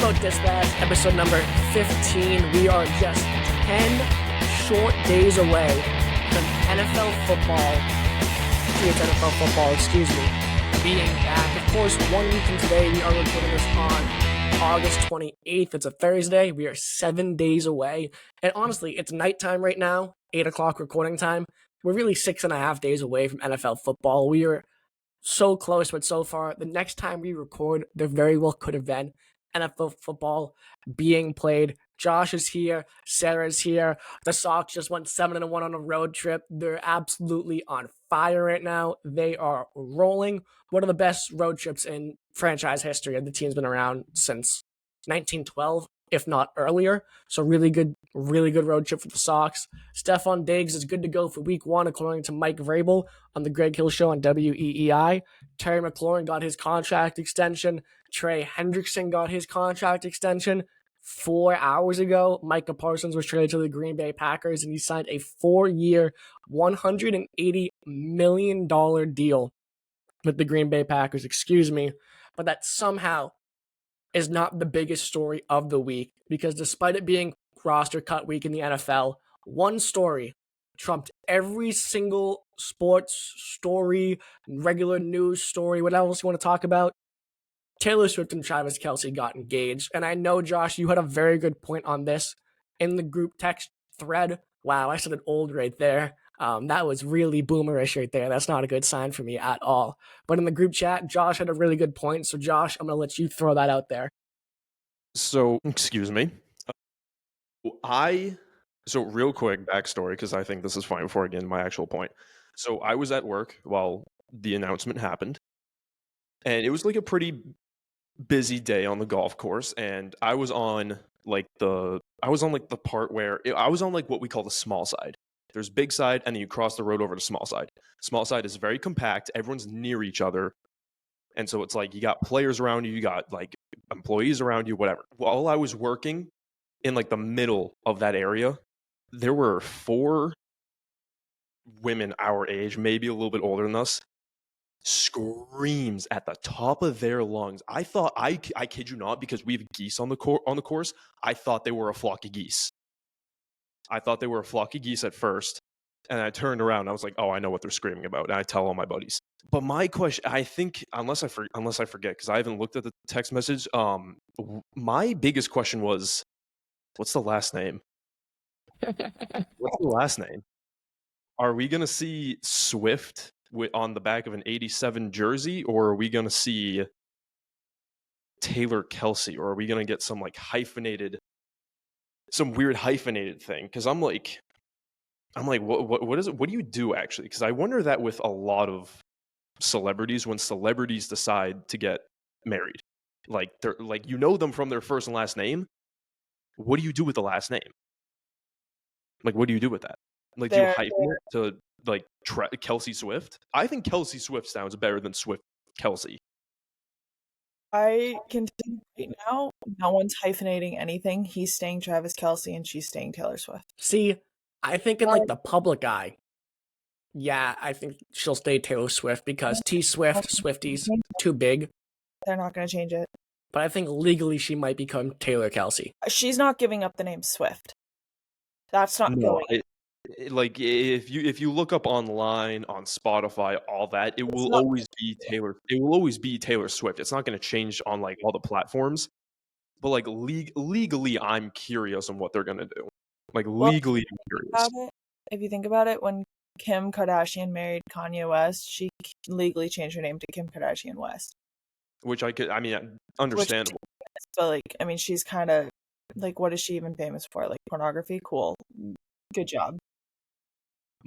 About This That's episode number 15. We are just 10 short days away from NFL football, Patriots NFL football, being back. Of course, 1 week from today, we are recording this on August 28th. It's a Thursday. We are 7 days away. And honestly, it's nighttime right now, 8 o'clock recording time. We're really 6.5 days away from NFL football. We are so close, but so far, the next time we record, there very well could have been NFL football being played. Josh is here. Sara is here. The Sox just went 7-1 on a road trip. They're absolutely on fire right now. They are rolling. One of the best road trips in franchise history. The team's been around since 1912, if not earlier. So really good road trip for the Sox. Stephon Diggs is good to go for week 1, according to Mike Vrabel on the Greg Hill Show on WEEI. Terry McLaurin got his contract extension. Trey Hendrickson got his contract extension 4 hours ago. Micah Parsons was traded to the Green Bay Packers, and he signed a 4-year, $180 million deal with the Green Bay Packers. But that somehow is not the biggest story of the week, because despite it being roster cut week in the NFL, one story trumped every single sports story, regular news story, what else you want to talk about. Taylor Swift and Travis Kelce got engaged. And I know, Josh, you had a very good point on this in the group text thread. Wow, I said it old right there. That was really boomerish right there. That's not a good sign for me at all. But in the group chat, Josh had a really good point. So, Josh, I'm going to let you throw that out there. So, excuse me. So real quick backstory, because I think this is fine before I get into my actual point. So I was at work while the announcement happened, and it was like a pretty busy day on the golf course, and I was on the part where I was on like what we call the small side. There's big side, and then you cross the road over to small side. Small side is very compact. Everyone's near each other. And so it's like you got players around you, you got like employees around you, whatever. While I was working in like the middle of that area, there were 4 women our age, maybe a little bit older than us, screams at the top of their lungs. I thought, I kid you not, because we have geese on the course, I thought they were a flock of geese. I thought they were a flock of geese at first, and I turned around and I was like, oh, I know what they're screaming about, and I tell all my buddies. But my question, I think, unless I forget, because I haven't looked at the text message, my biggest question was, what's the last name? What's the last name? Are we going to see Swift on the back of an 87 jersey, or are we going to see Taylor Kelce, or are we going to get some like some weird hyphenated thing? Because I'm like, what is it? What do you do actually? Because I wonder that with a lot of celebrities, when celebrities decide to get married, like they're like, you know them from their first and last name. What do you do with the last name? Like, what do you do with that? Like, do you hyphen it to like Kelsey Swift? I think Kelsey Swift sounds better than Swift Kelsey. I can tell you right now, no one's hyphenating anything. He's staying Travis Kelce and she's staying Taylor Swift. See, I think in like the public eye, yeah, I think she'll stay Taylor Swift because T-Swift, Swifties, too big. They're not going to change it. But I think legally she might become Taylor Kelce. She's not giving up the name Swift. That's not going. Like if you look up online on Spotify, all that, it will always be Taylor. It will always be Taylor Swift. It's not going to change on like all the platforms. But like legally, I'm curious on what they're going to do. Like legally, I'm curious. If you think about it, when Kim Kardashian married Kanye West, she legally changed her name to Kim Kardashian West. Which understandable. But like, I mean, she's kind of like, what is she even famous for? Like pornography? Cool. Good job.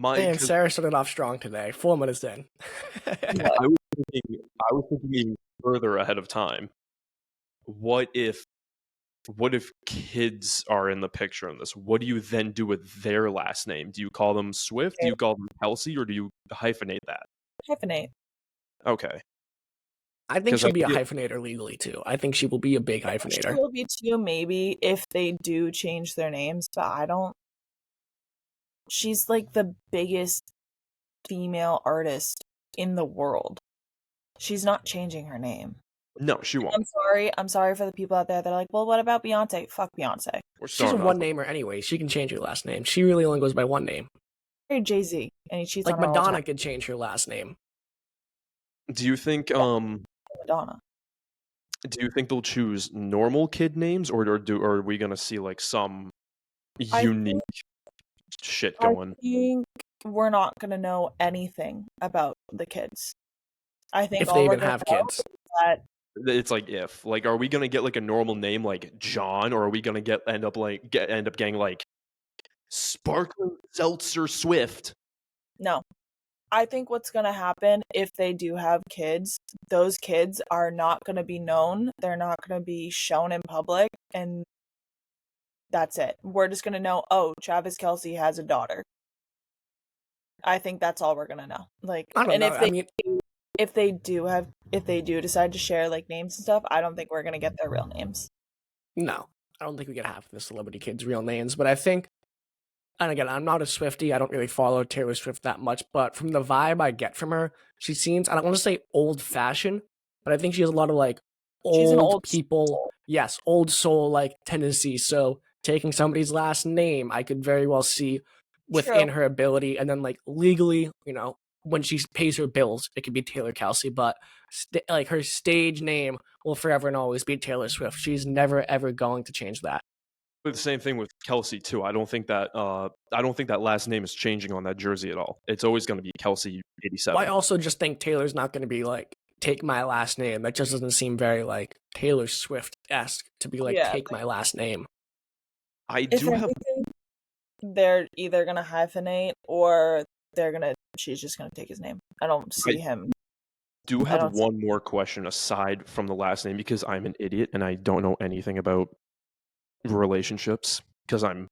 And Sara started off strong today. 4 minutes in. I was thinking further ahead of time. What if kids are in the picture in this? What do you then do with their last name? Do you call them Swift? Do you call them Kelsey? Or do you hyphenate that? Hyphenate. Okay. I think she'll be a hyphenator legally too. I think she will be a big hyphenator. She will be too, maybe, if they do change their names, but I don't. She's like the biggest female artist in the world. She's not changing her name. No, she won't. I'm sorry for the people out there that are like, well, what about Beyonce? Fuck Beyonce. We're She's a starting off. one-namer anyway. She can change her last name. She really only goes by one name. Hey, Jay-Z, and he cheats Like on her all the Madonna time. could change her last name. Do you think Madonna. do you think they'll choose normal kid names, or are we gonna see like some unique shit I going? think we're not going to know anything about the kids. I think If all they we're even going have to know kids. is that It's like if like are we gonna get like a normal name like John, or are we gonna end up getting like Sparkling Seltzer Swift? no. I think what's going to happen if they do have kids, those kids are not going to be known. They're not going to be shown in public, and that's it. We're just going to know, oh, Travis Kelce has a daughter. I think that's all we're going to know. Like, I don't and know. if they do decide to share like names and stuff, I don't think we're going to get their real names. No, I don't think we get half the celebrity kids' real names, but I think, and again, I'm not a Swiftie. I don't really follow Taylor Swift that much, but from the vibe I get from her, she seems, I don't want to say old-fashioned, but I think she has a lot of like She's an old old people, soul. yes, old soul like tendencies. So taking somebody's last name, I could very well see within True. her ability, and then like legally, when she pays her bills, it could be Taylor Kelsey, but like her stage name will forever and always be Taylor Swift. She's never ever going to change that. But the same thing with Kelsey too. I don't think that last name is changing on that jersey at all. It's always going to be Kelsey 87. Well, I also just think Taylor's not going to be like, take my last name. That just doesn't seem very like Taylor Swift-esque to be like, Yeah, take my last name. I If do have anything, they're either gonna hyphenate or she's just gonna take his name. I don't see him. do I have don't see- one more question aside from the last name, because I'm an idiot and I don't know anything about relationships because I'm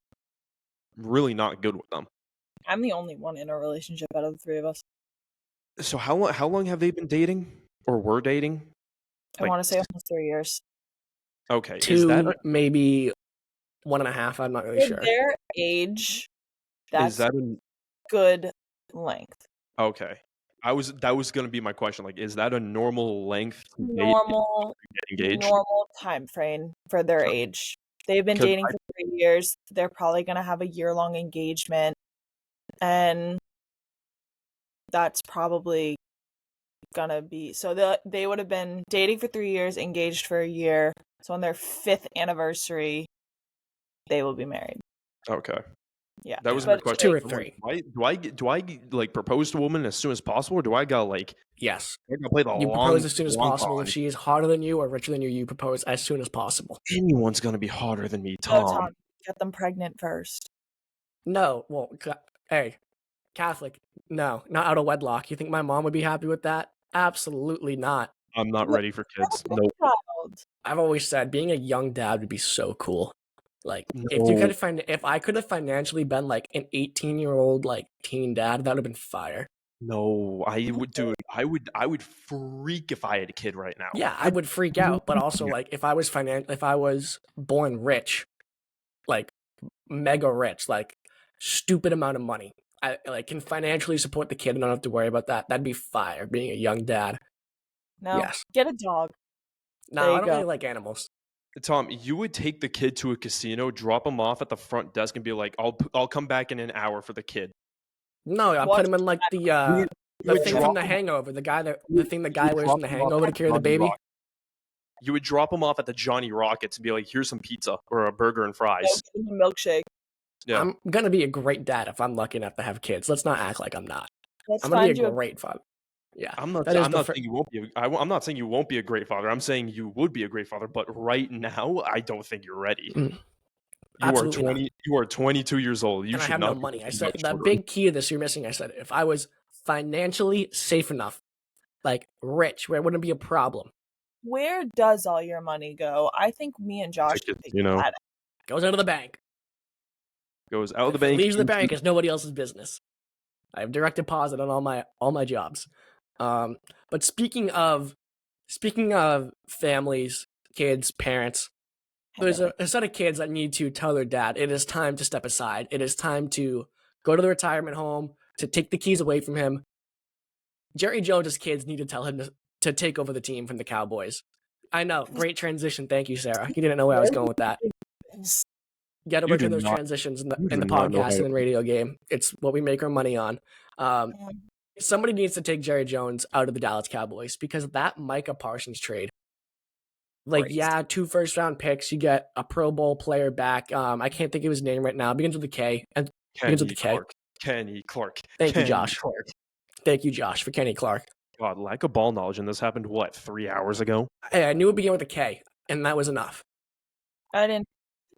really not good with them. I'm the only one in a relationship out of the three of us. So how long have they been dating or were dating? I Like, want to say almost 3 years. okay, is 2, that maybe 1.5. I'm not really For sure. their age, that's is that an good length. okay? That was going to be my question. Like, is that a normal length to date Normal and get engaged? normal time frame for their age. They've been 'Cause dating for 3 years. They're probably gonna have a year-long engagement, and that's probably gonna be so they would have been dating for 3 years, engaged for a year. So on their 5th anniversary, they will be married. Okay. Yeah, That was but my question. 2 or I'm like, 3. do I like propose to a woman as soon as possible, or do I gotta like Yes. I gotta play the You propose as soon as long possible. con? If she is hotter than you or richer than you, you propose as soon as possible. Anyone's gonna be hotter than me, no, Tom. Tom, get them pregnant first. No, well, hey, Catholic, no, not out of wedlock. You think my mom would be happy with that? Absolutely not. I'm not ready for kids. No Nope. child. I've always said being a young dad would be so cool. Like, if I could have financially been like an 18-year-old like teen dad, that would have been fire. No, I would, dude. I would freak if I had a kid right now. Yeah, I would freak out. But also, like, if I was born rich, like mega rich, like stupid amount of money, I like can financially support the kid and don't have to worry about that. That'd be fire. Being a young dad. No, Yes. get a dog. No, There you I don't go. really like animals. Tom, you would take the kid to a casino, drop him off at the front desk, and be like, "I'll come back in an hour for the kid." No, I Watch put him in like the You would thing drop from The him- Hangover. The thing the you guy would wears drop from The him off Hangover to at carry the Johnny baby. Rock- You would drop him off at the Johnny Rockets and be like, "Here's some pizza or a burger and No, fries." give him a milkshake. Yeah, I'm gonna be a great dad if I'm lucky enough to have kids. Let's not act like I'm not. Let's I'm gonna be find a you great father. Yeah, I'm not. that is I'm the not saying you won't be. I'm not saying you won't be a great father. I'm saying you would be a great father. But right now, I don't think you're ready. Mm, You are absolutely not. 20. You are 22 years old. You And I should have not no be money. I thinking said about the children. big key of this you're missing. I said if I was financially safe enough, like rich, where it wouldn't be a problem. Where does all your money go? I think me and Josh can Tickets, figure that out. Goes out of the bank. goes out of the If it bank. leaves the bank, it's nobody else's business. I have direct deposit on all my jobs. But speaking of families, kids, parents, there's a set of kids that need to tell their dad it is time to step aside. It is time to go to the retirement home, to take the keys away from him. Jerry Jones' kids need to tell him to take over the team from the Cowboys. I know. Great transition. Thank you, Sarah. You didn't know where I was going with that. You got to work on those transitions in the podcast and in radio game. It's what we make our money on. Somebody needs to take Jerry Jones out of the Dallas Cowboys because that Micah Parsons trade, like, yeah, 2 first-round picks. You get a Pro Bowl player back. I can't think of his name right now. It begins with a K. And begins with a K. Kenny Clark. Thank you, Josh. Thank you, Josh, for Kenny Clark. God, lack of ball knowledge, and this happened, 3 hours ago? Hey, I knew it began with a K, and that was enough. I didn't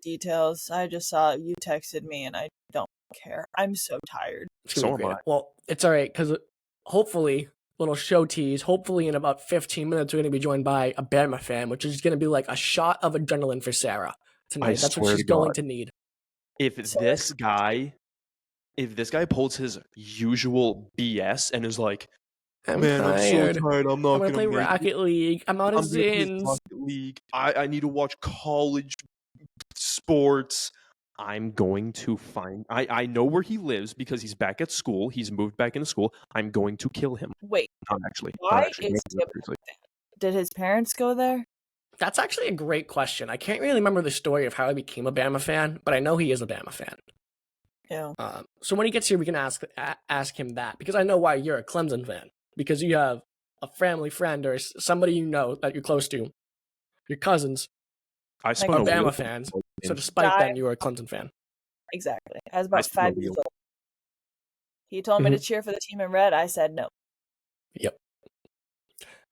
details. I just saw you texted me, and I don't care. I'm so tired. So am I. Well, it's all right, because hopefully, little show tease, hopefully in about 15 minutes, we're going to be joined by a Bama fan, which is going to be like a shot of adrenaline for Sarah tonight. That's what she's going to need. If this guy pulls his usual BS and is like, I'm so tired, I'm not going to play Rocket League. I'm out of Zins. I need to watch college sports. I'm going to find... I know where he lives because he's back at school. He's moved back into school. I'm going to kill him. Wait. Not actually. Why is Did his parents go there? That's actually a great question. I can't really remember the story of how I became a Bama fan, but I know he is a Bama fan. Yeah. So when he gets here, we can ask him that, because I know why you're a Clemson fan. Because you have a family friend or somebody you know that you're close to, your cousins, are Bama fans. So despite that, you were a Clemson fan. Exactly. I was about 5 years old. He told me to cheer for the team in red. I said no. Yep.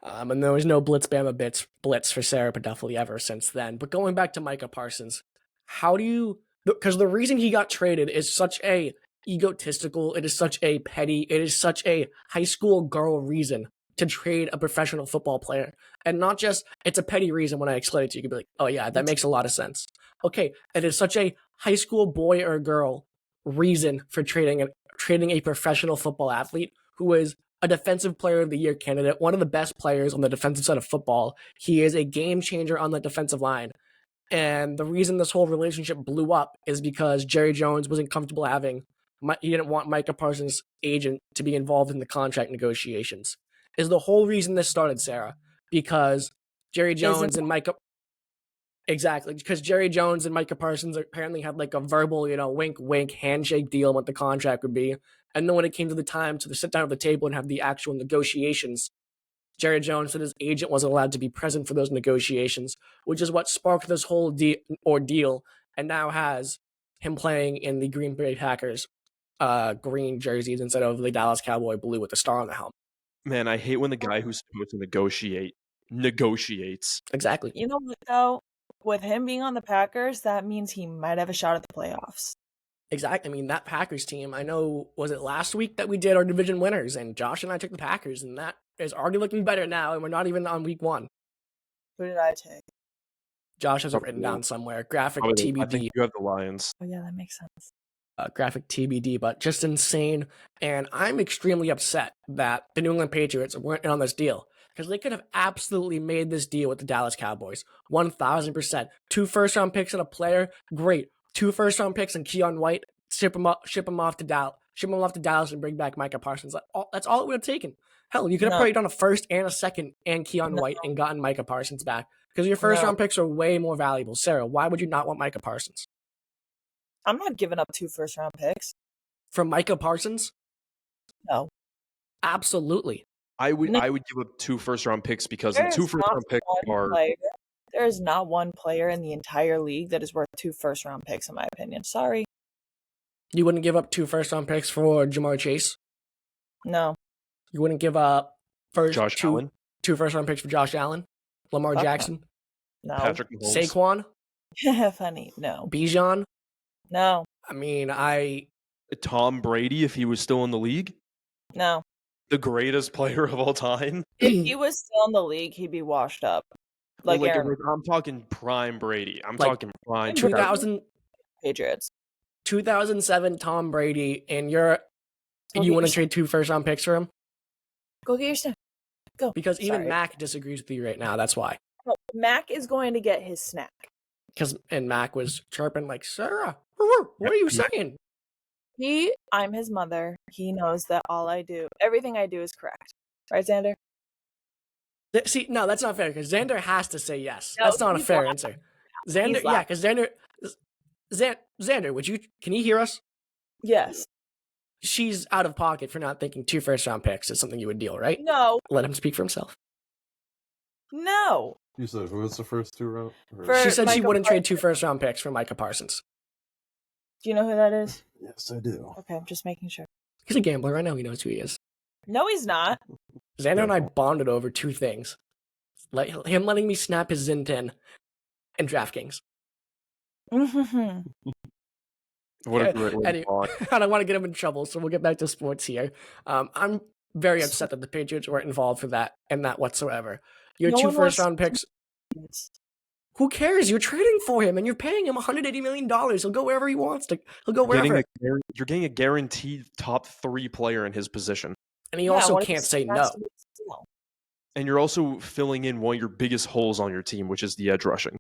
And there was no Bama blitz for Sara Paduffy ever since then. But going back to Micah Parsons, how do you... Because the reason he got traded is such a egotistical, it is such a petty, it is such a high school girl reason to trade a professional football player. And not just, it's a petty reason. When I explain it to you, you can be like, oh yeah, that makes a lot of sense. Okay, it is such a high school boy or girl reason for trading a professional football athlete who is a defensive player of the year candidate, one of the best players on the defensive side of football. He is a game changer on the defensive line. And the reason this whole relationship blew up is because Jerry Jones wasn't comfortable he didn't want Micah Parsons' agent to be involved in the contract negotiations. Is the whole reason this started, Sarah. Because Jerry Jones and Micah... Exactly. Because Jerry Jones and Micah Parsons apparently had like a verbal, wink, wink, handshake deal on what the contract would be. And then when it came to the time to sit down at the table and have the actual negotiations, Jerry Jones said his agent wasn't allowed to be present for those negotiations, which is what sparked this whole ordeal and now has him playing in the Green Bay Packers green jerseys instead of the Dallas Cowboy blue with the star on the helmet. Man, I hate when the guy who's supposed to negotiates. Exactly. You know what, though? With him being on the Packers, that means he might have a shot at the playoffs. Exactly. I mean, that Packers team, I know, was it last week that we did our division winners, and Josh and I took the Packers, and that is already looking better now, and we're not even on week 1. Who did I take? Josh has it written down somewhere. Graphic TBD. I think you have the Lions. Oh, yeah, that makes sense. Graphic TBD, but just insane. And I'm extremely upset that the New England Patriots weren't in on this deal, because they could have absolutely made this deal with the Dallas Cowboys. 1,000%. 2 first-round picks and a player, great. 2 first-round picks and Keon White, ship him off to Dallas and bring back Micah Parsons. That's all it would have taken. Hell, you could have probably done a first and a second and Keon White and gotten Micah Parsons back, because your first-round picks are way more valuable. Sarah, why would you not want Micah Parsons? I'm not giving up 2 first-round picks. From Micah Parsons? No. Absolutely. I would give up 2 first-round picks because the 2 first-round picks are... There is not one player in the entire league that is worth 2 first-round picks, in my opinion. Sorry. You wouldn't give up 2 first-round picks for Jamar Chase? No. You wouldn't give up Allen? 2 first-round picks for Josh Allen? Lamar Jackson? No. Patrick Mahomes? Saquon? Funny. No. Bijan? No. I mean, Tom Brady, if he was still in the league? No. The greatest player of all time? If he was still in the league, he'd be washed up. I'm talking prime Brady. I'm talking prime 2000 Patriots. 2007 Tom Brady, and you want to trade 2 first-round picks for him? Go get your snack. Go. Because even Mac disagrees with you right now. That's why. No, Mac is going to get his snack. And Mac was chirping like, Sarah, what are you saying? I'm his mother. He knows that everything I do is correct. Right, Xander? See, no, that's not fair because Xander has to say yes. No, That's not a he's fair laughing. answer. Xander, He's yeah, because Xander, can you hear us? Yes. She's out of pocket for not thinking 2 first-round picks is something you would deal, right? No. Let him speak for himself. No. You said who was the first 2 round? She said she Micah wouldn't trade Parsons. 2 first-round picks for Micah Parsons. Do you know who that is? Yes, I do. Okay, I'm just making sure. He's a gambler. I know he knows who he is. No, he's not. Xander and I bonded over 2 things. Him letting me snap his Zintin and DraftKings. Mm-hmm. What a great way to Anyway, bond. I don't want to get him in trouble, so we'll get back to sports here. I'm very upset that the Patriots weren't involved for that and that whatsoever. Your No 2 one wants first-round picks. Who cares? You're trading for him, and you're paying him $180 million. He'll go wherever he wants to. He'll go wherever. You're getting a guaranteed top 3 player in his position. And he also can't say no. And you're also filling in one of your biggest holes on your team, which is the edge rushing.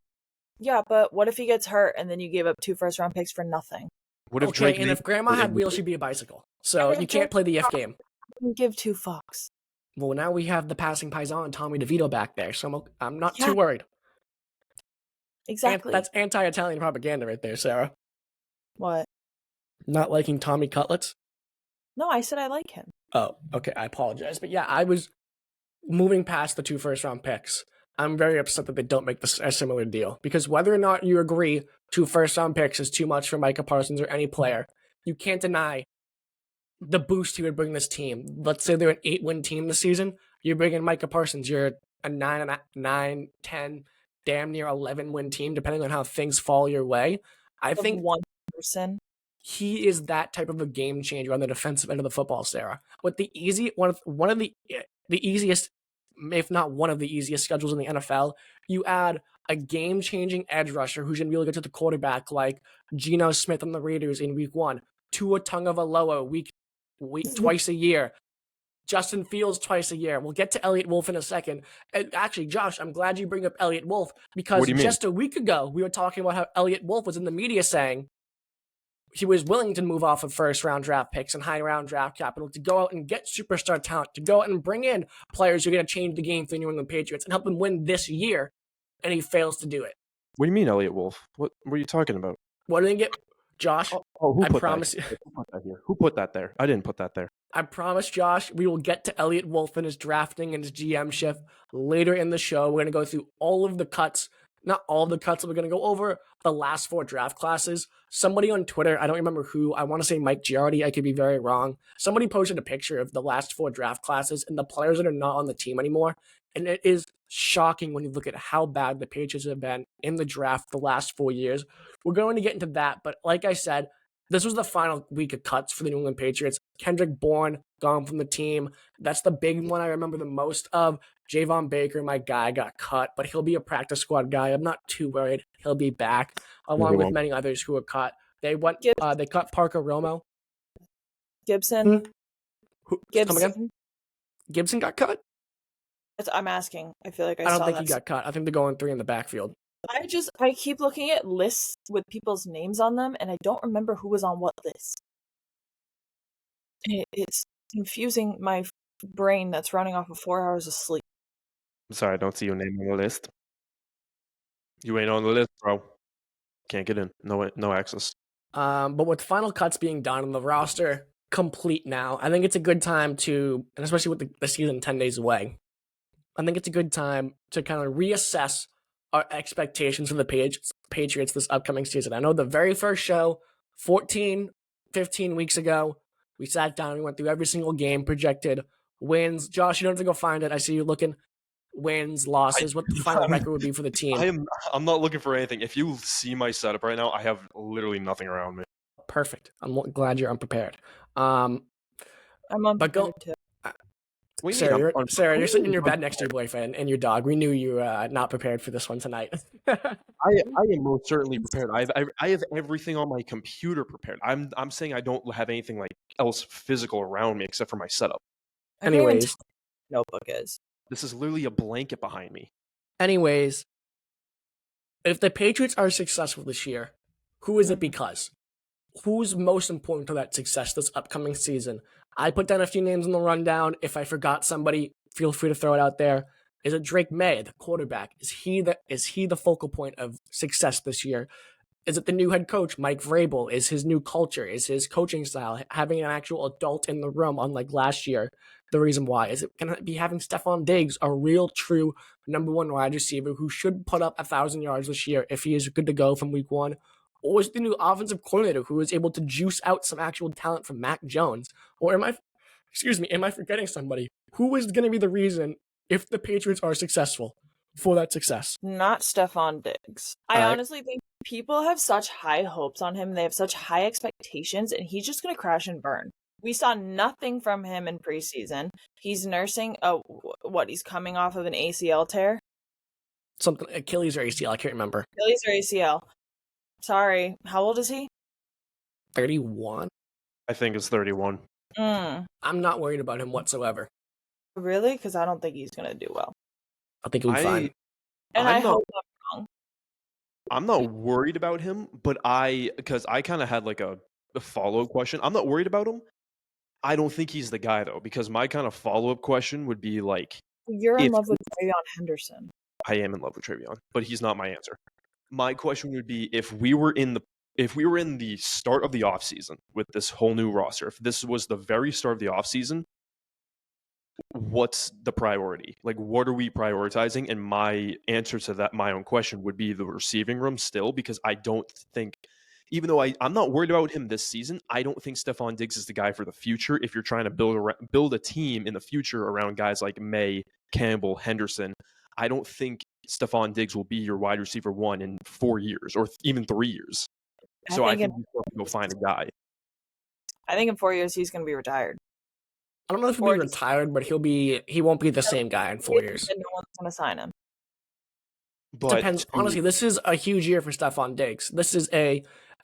Yeah, but what if he gets hurt and then you gave up 2 first-round picks for nothing? What if Okay, Drake and if Grandma had wheels, she'd be a bicycle. So you can't play the if game. Give 2 fucks. Well, now we have the passing paisan, Tommy DeVito, back there, so I'm not too worried. Exactly. That's anti-Italian propaganda right there, Sarah. What? Not liking Tommy Cutlets? No, I said I like him. Oh, okay, I apologize. But yeah, I was moving past the 2 first-round picks. I'm very upset that they don't make a similar deal. Because whether or not you agree 2 first-round picks is too much for Micah Parsons or any player, you can't deny the boost he would bring this team. Let's say they're an 8-win team this season. You bring in Micah Parsons, you're a 9, 10, damn near 11-win team, depending on how things fall your way. I think one person. He is that type of a game changer on the defensive end of the football, Sarah. With the one of the easiest, if not one of the easiest schedules in the NFL, you add a game-changing edge rusher who's going to be able to get to the quarterback like Geno Smith on the Raiders in week 1, Tua Tagovailoa week twice a year, Justin Fields twice a year. We'll get to Elliott Wolf in a second. And actually, Josh, I'm glad you bring up Elliott Wolf because just a week ago, we were talking about how Elliott Wolf was in the media saying he was willing to move off of first-round draft picks and high-round draft capital to go out and get superstar talent, to go out and bring in players who are going to change the game for the New England Patriots and help them win this year, and he fails to do it. What do you mean, Elliott Wolf? What are you talking about? What did he get? Josh, I promise you. Who put that here? Who put that there? I didn't put that there. I promise, Josh, we will get to Elliott Wolf and his drafting and his GM shift later in the show. We're going to go through all of the cuts. Not all of the cuts, but we're going to go over the last 4 draft classes. Somebody on Twitter, I don't remember who, I want to say Mike Giardi, I could be very wrong. Somebody posted a picture of the last 4 draft classes and the players that are not on the team anymore. And it is shocking when you look at how bad the Patriots have been in the draft the last 4 years. We're going to get into that, but like I said, this was the final week of cuts for the New England Patriots. Kendrick Bourne gone from the team. That's the big one I remember the most of. Javon Baker, my guy, got cut, but he'll be a practice squad guy. I'm not too worried. He'll be back, along with many others who were cut. They cut Parker Romo. Gibson. Come again? Gibson got cut? I'm asking. I feel like I don't think he got cut. I think they're going 3 in the backfield. I keep looking at lists with people's names on them, and I don't remember who was on what list. It's confusing my brain that's running off of 4 hours of sleep. I'm sorry, I don't see your name on the list. You ain't on the list, bro. Can't get in. No access. But with final cuts being done and the roster complete now, I think it's a good time to, and especially with the season 10 days away, I think it's a good time to kind of reassess our expectations for the Patriots this upcoming season. I know the very first show, 15 weeks ago, we sat down and we went through every single game, projected wins. Josh, you don't have to go find it. I see you looking. Wins, losses, what the final record would be for the team. I'm not looking for anything. If you see my setup right now, I have literally nothing around me. Perfect. I'm glad you're unprepared. I'm unprepared too. Sarah, you're sitting in your bed next to your boyfriend and your dog. We knew you were not prepared for this one tonight. I am most certainly prepared. I have everything on my computer prepared. I'm saying I don't have anything like else physical around me except for my setup. Anyways, notebook is. This is literally a blanket behind me. Anyways, if the Patriots are successful this year, who is it because? Who's most important to that success this upcoming season? I put down a few names in the rundown. If I forgot somebody, feel free to throw it out there. Is it Drake May, the quarterback? Is he the focal point of success this year? Is it the new head coach, Mike Vrabel? Is his new culture? Is his coaching style having an actual adult in the room, unlike last year, the reason why? Is it going to be having Stephon Diggs, a real, true number one wide receiver who should put up 1,000 yards this year if he is good to go from week one? Or is it the new offensive coordinator who is able to juice out some actual talent from Mac Jones? Or am I forgetting somebody? Who is going to be the reason if the Patriots are successful for that success? Not Stephon Diggs. I All right. honestly think people have such high hopes on him. They have such high expectations, and he's just going to crash and burn. We saw nothing from him in preseason. He's nursing he's coming off of an ACL tear? Something, Achilles or ACL, I can't remember. Achilles or ACL. Sorry. How old is he? 31? I think it's 31. I'm not worried about him whatsoever. Really? Because I don't think he's going to do well. I think he'll be fine. And I hope I'm wrong. I'm not worried about him, but because I kind of had like a follow-up question. I'm not worried about him. I don't think he's the guy though, because my kind of follow-up question would be like, You're in love with Travion Henderson. I am in love with Travion, but he's not my answer. My question would be if we were in the start of the offseason with this whole new roster, if this was the very start of the offseason, what's the priority? Like, what are we prioritizing? And my answer to that, my own question, would be the receiving room still, because I don't think, even though I'm not worried about him this season, I don't think Stephon Diggs is the guy for the future. If you're trying to build a team in the future around guys like May, Campbell, Henderson, I don't think Stephon Diggs will be your wide receiver one in 4 years or even 3 years. So I think you have to go find a guy. I think in 4 years he's going to be retired. I don't know if he'll be retired, but he won't be the same guy in 4 years. No one's going to sign him. But depends. Honestly, this is a huge year for Stephon Diggs.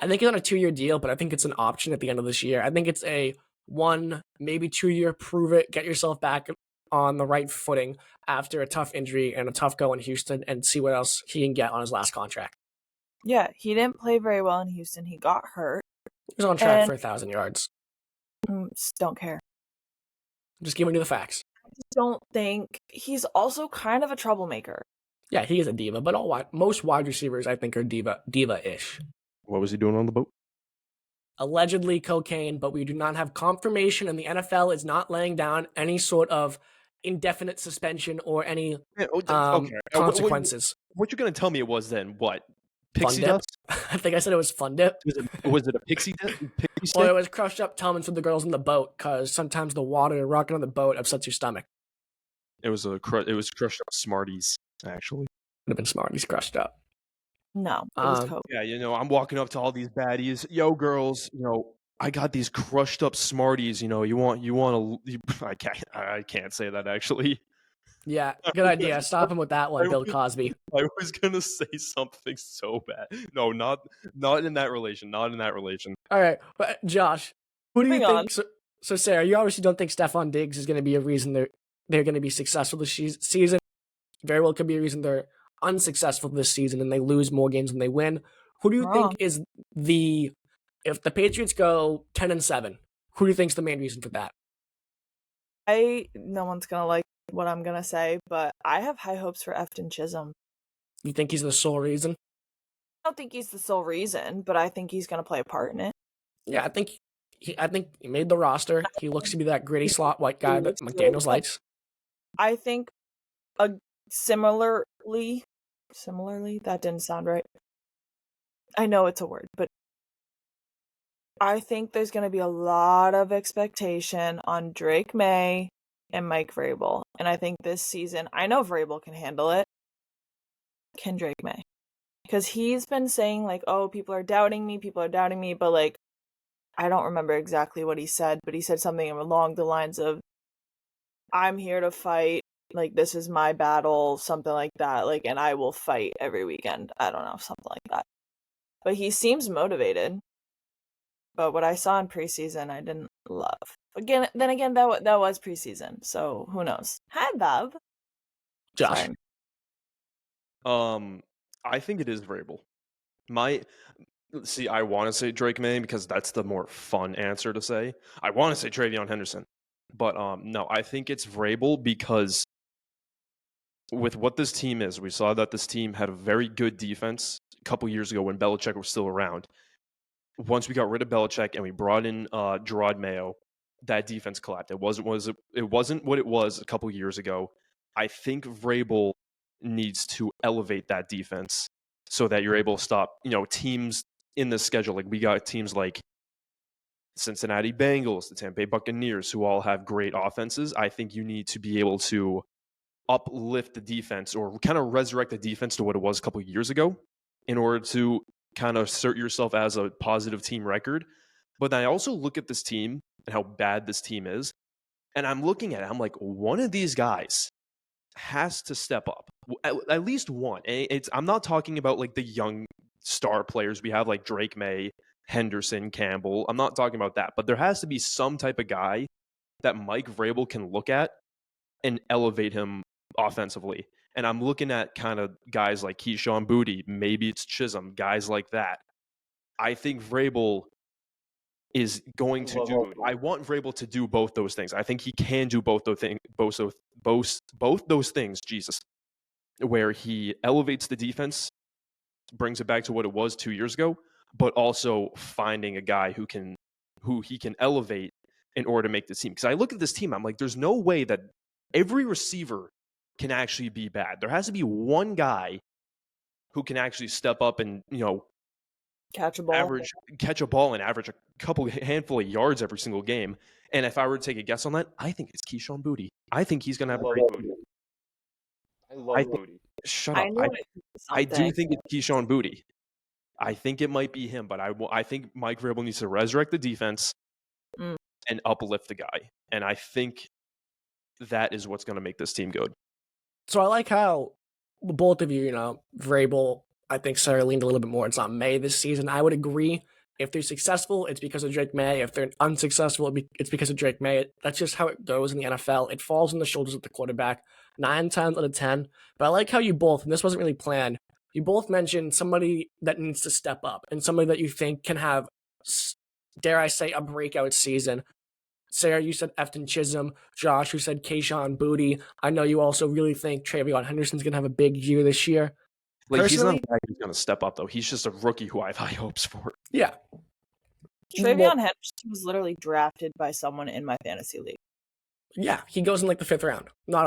I think he's on a 2-year deal, but I think it's an option at the end of this year. I think it's a 1, maybe 2-year, prove it, get yourself back on the right footing after a tough injury and a tough go in Houston, and see what else he can get on his last contract. Yeah, he didn't play very well in Houston. He got hurt. He was on track for 1,000 yards. Don't care. Just giving you the facts. I don't think he's also kind of a troublemaker. Yeah, he is a diva, but most wide receivers, I think, are diva-ish. What was he doing on the boat? Allegedly cocaine, but we do not have confirmation, and the NFL is not laying down any sort of indefinite suspension or any consequences. What you're going to tell me it was then? What? Pixie dust? I think I said it was Fun Dip. Was it a pixie dip? Well, it was crushed up Tellman's for the girls in the boat, because sometimes the water rocking on the boat upsets your stomach. It was crushed up Smarties, actually. Would have been Smarties crushed up. No, it was Coke. Yeah, I'm walking up to all these baddies. Yo, girls, I got these crushed up Smarties. You want to? I can't say that actually. Yeah, good idea. Stop him with that one, Bill Cosby. I was gonna say something so bad. No, not in that relation. Not in that relation. All right, but Josh, who do you think? So Sarah, you obviously don't think Stephon Diggs is going to be a reason they're going to be successful this season. Very well could be a reason they're unsuccessful this season and they lose more games than they win. Who do you think is if the Patriots go 10-7? Who do you think is the main reason for that? No one's gonna like what I'm gonna say, but I have high hopes for Efton Chisholm. You think he's the sole reason? I don't think he's the sole reason, but I think he's gonna play a part in it. Yeah, I think he made the roster. He looks to be that gritty slot white guy that McDaniels likes. I think similarly, that didn't sound right. I know it's a word, but I think there's going to be a lot of expectation on Drake May and Mike Vrabel. And I think this season, I know Vrabel can handle it. Can Drake May? Because he's been saying, like, oh, people are doubting me, but, like, I don't remember exactly what he said, but he said something along the lines of, I'm here to fight, like, this is my battle, something like that, like, and I will fight every weekend. I don't know, something like that. But he seems motivated. But what I saw in preseason, I didn't love. Then again, that was preseason, so who knows? Hi, Bob. Josh. Sorry. I think it is Vrabel. I want to say Drake May because that's the more fun answer to say. I want to say Travion Henderson, but no, I think it's Vrabel because with what this team is, we saw that this team had a very good defense a couple years ago when Belichick was still around. Once we got rid of Belichick and we brought in Gerard Mayo, that defense collapsed. It wasn't what it was a couple years ago. I think Vrabel needs to elevate that defense so that you're able to stop, teams in the schedule. Like we got teams like Cincinnati Bengals, the Tampa Bay Buccaneers, who all have great offenses. I think you need to be able to uplift the defense or kind of resurrect the defense to what it was a couple of years ago in order to kind of assert yourself as a positive team record. But then I also look at this team and how bad this team is, and I'm looking at it, I'm like, one of these guys has to step up. At least one. I'm not talking about like the young star players we have like Drake May, Henderson, Campbell. I'm not talking about that. But there has to be some type of guy that Mike Vrabel can look at and elevate him offensively. And I'm looking at kind of guys like Keyshawn Boutte, maybe it's Chisholm, guys like that. I think Vrabel is going to do. I want Vrabel to do both those things. I think he can do both those things. Both those things. Jesus, where he elevates the defense, brings it back to what it was 2 years ago, but also finding a guy who he can elevate in order to make the team. Because I look at this team, I'm like, there's no way that every receiver can actually be bad. There has to be one guy who can actually step up and catch a ball and average a handful of yards every single game. And if I were to take a guess on that, I think it's Keyshawn Boutte. I think he's going to have a great Boutte. I love Boutte. Shut up. I do think it's Keyshawn Boutte. I think it might be him, but I think Mike Vrabel needs to resurrect the defense and uplift the guy. And I think that is what's going to make this team good. So I like how both of you, Vrabel, I think Sara leaned a little bit more. It's on May this season. I would agree. If they're successful, it's because of Drake May. If they're unsuccessful, it's because of Drake May. That's just how it goes in the NFL. It falls on the shoulders of the quarterback 9 times out of 10. But I like how you both, and this wasn't really planned, you both mentioned somebody that needs to step up and somebody that you think can have, dare I say, a breakout season. Sara, you said Efton Chisholm. Josh, who said Keyshawn Boutte. I know you also really think Travion Henderson's going to have a big year this year. Like, he's not a guy who's going to step up, though. He's just a rookie who I have high hopes for. Yeah. Travion Henderson was literally drafted by someone in my fantasy league. Yeah, he goes in like the 5th round. Not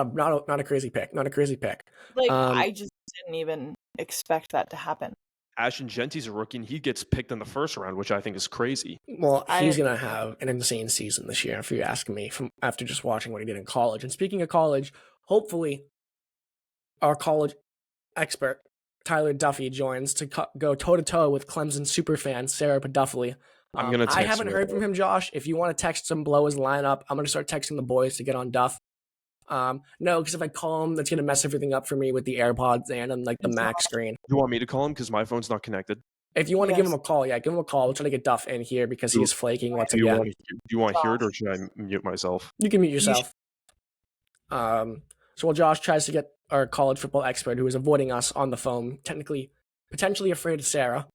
a crazy pick. Not a crazy pick. Like, I just didn't even expect that to happen. Ashton Genty's a rookie, and he gets picked in the 1st round, which I think is crazy. Well, he's going to have an insane season this year, if you're asking me, after just watching what he did in college. And speaking of college, hopefully our college expert, Tyler Duffy, joins to go toe-to-toe with Clemson superfan Sara Paduffley. I'm gonna text I haven't heard from him, Josh. If you want to text him, blow his lineup, I'm going to start texting the boys to get on Duff. No, because if I call him, that's going to mess everything up for me with the AirPods and on like the Mac screen. You want me to call him because my phone's not connected? If you want to give him a call, give him a call. We'll try to get Duff in here because he's flaking once again. Do you want to hear it, or should I mute myself? You can mute yourself. So while Josh tries to get our college football expert, who is avoiding us on the phone, potentially afraid of Sara.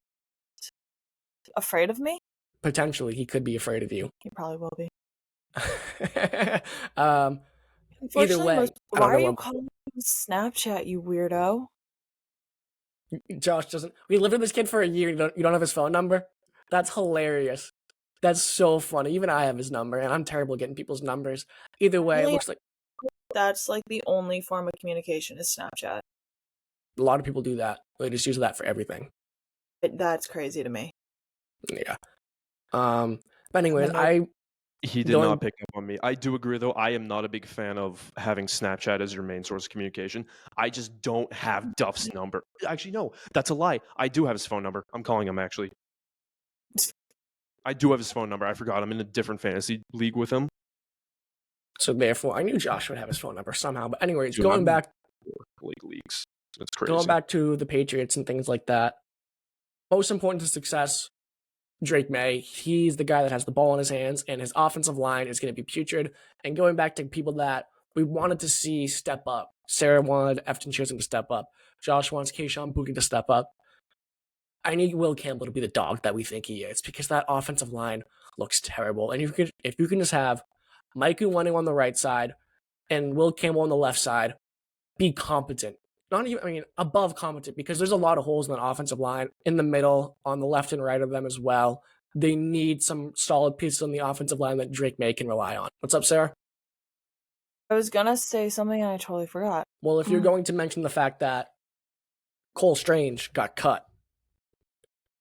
Afraid of me? Potentially, he could be afraid of you. He probably will be. Either way, why are you calling him Snapchat, you weirdo? Josh doesn't. We lived with this kid for a year. You don't have his phone number? That's hilarious. That's so funny. Even I have his number, and I'm terrible at getting people's numbers. Either way, it looks like that's like the only form of communication is Snapchat. A lot of people do that. They just use that for everything. That's crazy to me. Yeah. But anyways, He did not pick up on me. I do agree, though. I am not a big fan of having Snapchat as your main source of communication. I just don't have Duff's number. Actually, no, that's a lie. I do have his phone number. I'm calling him, actually. I do have his phone number. I forgot. I'm in a different fantasy league with him. So therefore, I knew Josh would have his phone number somehow. But anyways, going back leagues. That's crazy. Going back to the Patriots and things like that. Most important to success, Drake May. He's the guy that has the ball in his hands, and his offensive line is going to be putrid. And going back to people that we wanted to see step up. Sara wanted Efton Chisholm to step up. Josh wants Keyshawn Boutte to step up. I need Will Campbell to be the dog that we think he is, because that offensive line looks terrible. And if you can just have Micah Parsons on the right side and Will Campbell on the left side, be competent. Not even, I mean, above competent, because there's a lot of holes in that offensive line, in the middle, on the left and right of them as well. They need some solid pieces on the offensive line that Drake May can rely on. What's up, Sarah? I was gonna say something and I totally forgot. Well, if you're going to mention the fact that Cole Strange got cut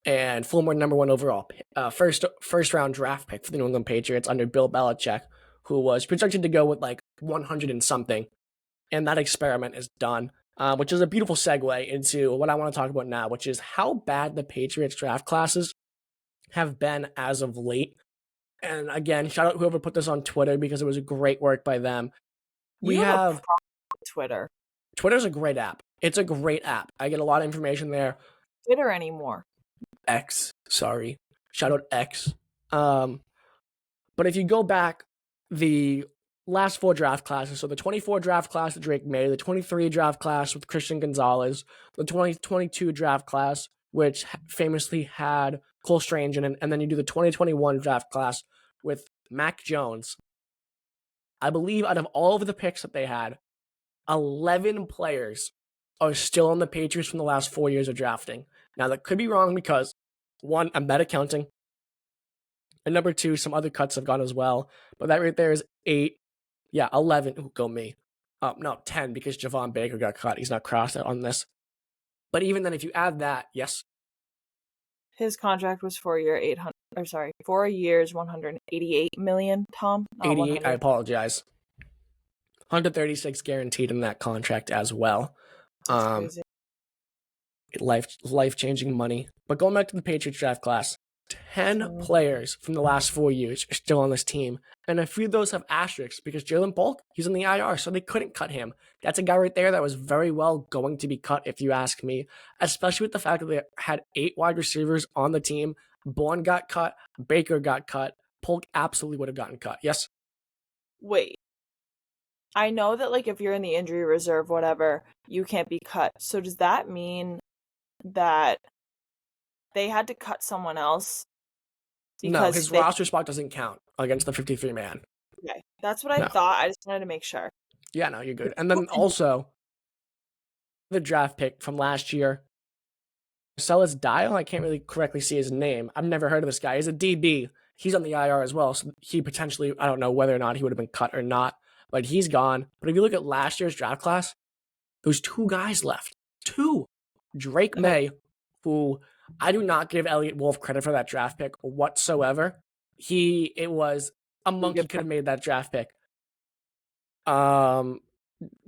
and Fulmer number 1 overall, first round draft pick for the New England Patriots under Bill Belichick, who was projected to go with like 100 and something, and that experiment is done. Which is a beautiful segue into what I want to talk about now, which is how bad the Patriots draft classes have been as of late. And again, shout out whoever put this on Twitter, because it was a great work by them. We You have have Twitter. Twitter's a great app. It's a great app. I get a lot of information there. Twitter anymore. X, sorry. Shout out X. But if you go back, the last 4 draft classes, so the 24 draft class with Drake May, the 23 draft class with Christian Gonzalez, the 2022 draft class, which famously had Cole Strange in it, and then you do the 2021 draft class with Mac Jones. I believe out of all of the picks that they had, 11 players are still on the Patriots from the last 4 years of drafting. Now, that could be wrong because, 1, I'm bad at counting, and number 2, some other cuts have gone as well. But that right there is 8. Yeah, 11. Ooh, go me. No, 10, because Javon Baker got cut. He's not crossed out on this. But even then, if you add that, yes. His contract was 4 years, 188 million, Tom. Not 88, 100. I apologize. 136 guaranteed in that contract as well. That's crazy. Life-changing money. But going back to the Patriots draft class, 10 players from the last 4 years are still on this team. And a few of those have asterisks because Jalen Polk, he's in the IR, so they couldn't cut him. That's a guy right there that was very well going to be cut, if you ask me, especially with the fact that they had 8 wide receivers on the team. Bourne got cut. Baker got cut. Polk absolutely would have gotten cut. Yes? Wait. I know that, like, if you're in the injury reserve, whatever, you can't be cut. So does that mean that they had to cut someone else? No, his roster spot doesn't count against the 53-man. Okay, that's what I thought. I just wanted to make sure. Yeah, no, you're good. And then also, the draft pick from last year, Marcellus Dial, I can't really correctly see his name. I've never heard of this guy. He's a DB. He's on the IR as well, so he potentially, I don't know whether or not he would have been cut or not, but he's gone. But if you look at last year's draft class, there's 2 guys left. 2. Drake May, who I do not give Elliott Wolf credit for that draft pick whatsoever. It was a monkey could have made that draft pick. Bill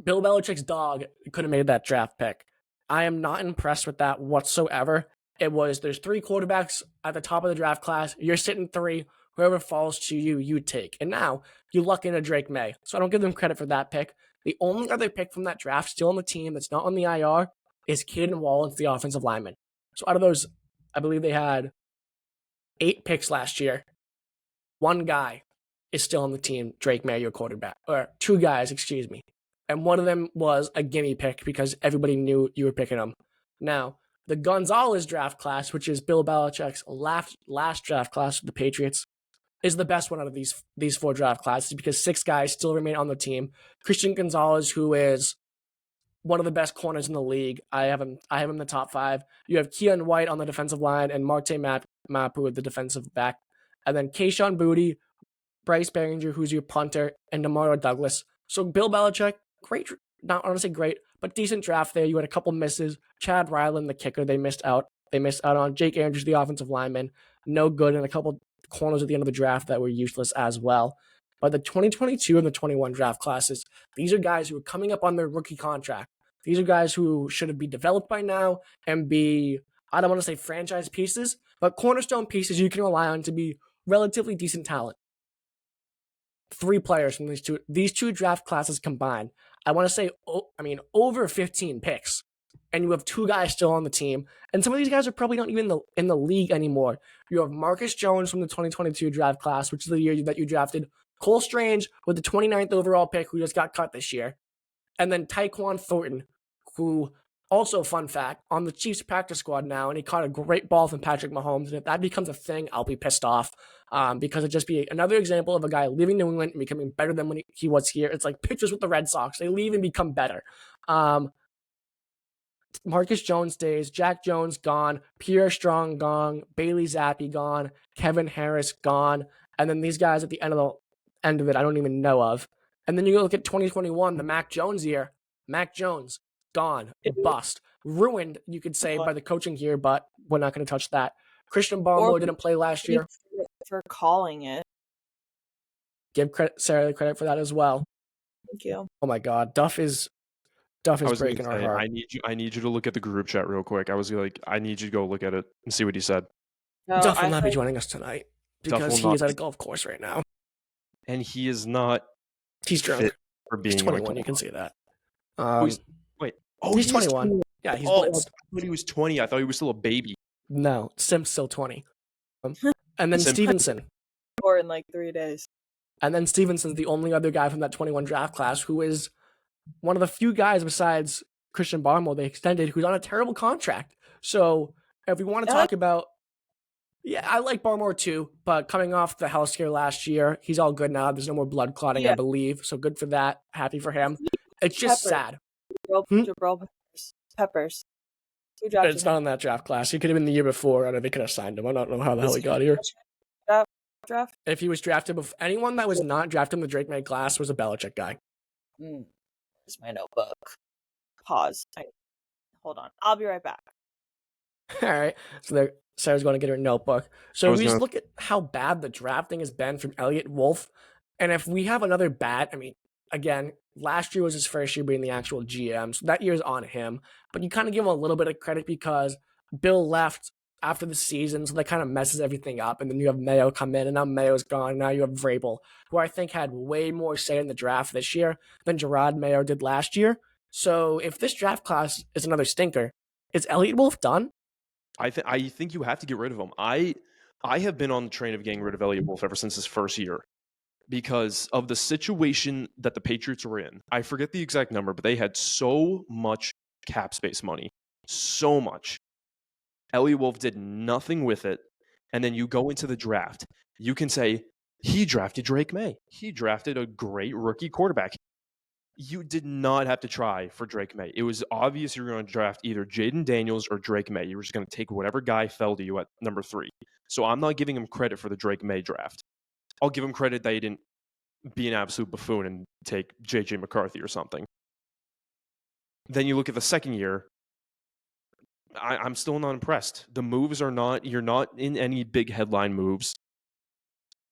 Belichick's dog could have made that draft pick. I am not impressed with that whatsoever. There's 3 quarterbacks at the top of the draft class. You're sitting 3. Whoever falls to you, you take. And now you luck into Drake May. So I don't give them credit for that pick. The only other pick from that draft still on the team that's not on the IR is Caden Wallace, the offensive lineman. So out of those, I believe they had 8 picks last year. 1 guy is still on the team, Drake May, your quarterback. Or 2 guys, excuse me. And one of them was a gimme pick because everybody knew you were picking him. Now, the Gonzalez draft class, which is Bill Belichick's last draft class with the Patriots, is the best one out of these 4 draft classes because 6 guys still remain on the team. Christian Gonzalez, who is one of the best corners in the league. I have him in the top 5. You have Keon White on the defensive line and Marte Mapu at the defensive back. And then Kayshon Boutte, Bryce Behringer, who's your punter, and Demario Douglas. So Bill Belichick, not want to say great, but decent draft there. You had a couple misses. Chad Ryland, the kicker, they missed out on. Jake Andrews, the offensive lineman, no good, and a couple corners at the end of the draft that were useless as well. But the 2022 and the 21 draft classes, these are guys who are coming up on their rookie contract. These are guys who should be developed by now and be, I don't want to say franchise pieces, but cornerstone pieces you can rely on to be relatively decent talent. 3 players from these two draft classes combined, I want to say, over 15 picks. And you have 2 guys still on the team. And some of these guys are probably not even in the league anymore. You have Marcus Jones from the 2022 draft class, which is the year that you drafted Cole Strange with the 29th overall pick, who just got cut this year. And then Tyquan Thornton, who, also fun fact, on the Chiefs practice squad now, and he caught a great ball from Patrick Mahomes. And if that becomes a thing, I'll be pissed off because it'd just be another example of a guy leaving New England and becoming better than when he was here. It's like pitchers with the Red Sox. They leave and become better. Marcus Jones stays, Jack Jones gone, Pierre Strong gone, Bailey Zappi gone, Kevin Harris gone, and then these guys at the end of it I don't even know of. And then you look at 2021, the Mac Jones year. Mac Jones gone, bust, ruined, you could say, by the coaching here, but we're not going to touch that. Christian Barmore didn't play last year. For calling it. Give Sarah the credit for that as well. Thank you. Oh my God, Duff is breaking our heart. I need you to look at the group chat real quick. I need you to go look at it and see what he said. No, Duff will not be joining us tonight because he is at a golf course right now. And he is not. He's drunk. Fit for being he's 21. You can see that. He's 21. Yeah, he's blitzed. I thought he was 20. I thought he was still a baby. No, Sim's still 20. And then Stevenson. Or in like 3 days. And then Stevenson's the only other guy from that 21 draft class who is one of the few guys besides Christian Barmore they extended who's on a terrible contract. So if we want to talk about, yeah, I like Barmore too, but coming off the health scare last year, he's all good now. There's no more blood clotting, I believe. So good for that. Happy for him. It's just sad. Jabril Peppers. It's not in that draft class. He could have been the year before, and they could have signed him. I don't know how the hell he got here. Draft? If he was drafted before, anyone that was not drafted in the Drake May class was a Belichick guy. Here's my notebook. Pause. Hold on. I'll be right back. All right. So Sarah's going to get her notebook. So we just look at how bad the drafting has been from Elliott Wolf. And if we have another again, last year was his first year being the actual GM. So that year's on him. But you kind of give him a little bit of credit because Bill left after the season. So that kind of messes everything up. And then you have Mayo come in, and now Mayo's gone. Now you have Vrabel, who I think had way more say in the draft this year than Gerard Mayo did last year. So if this draft class is another stinker, is Elliott Wolf done? I think you have to get rid of him. I have been on the train of getting rid of Elliott Wolf ever since his first year because of the situation that the Patriots were in. I forget the exact number, but they had so much cap space money. So much. Elliott Wolf did nothing with it. And then you go into the draft. You can say, he drafted Drake May. He drafted a great rookie quarterback. You did not have to try for Drake May. It was obvious you were going to draft either Jaden Daniels or Drake May. You were just going to take whatever guy fell to you at number 3. So I'm not giving him credit for the Drake May draft. I'll give him credit that he didn't be an absolute buffoon and take J.J. McCarthy or something. Then you look at the second year. I'm still not impressed. The moves are not, you're not in any big headline moves.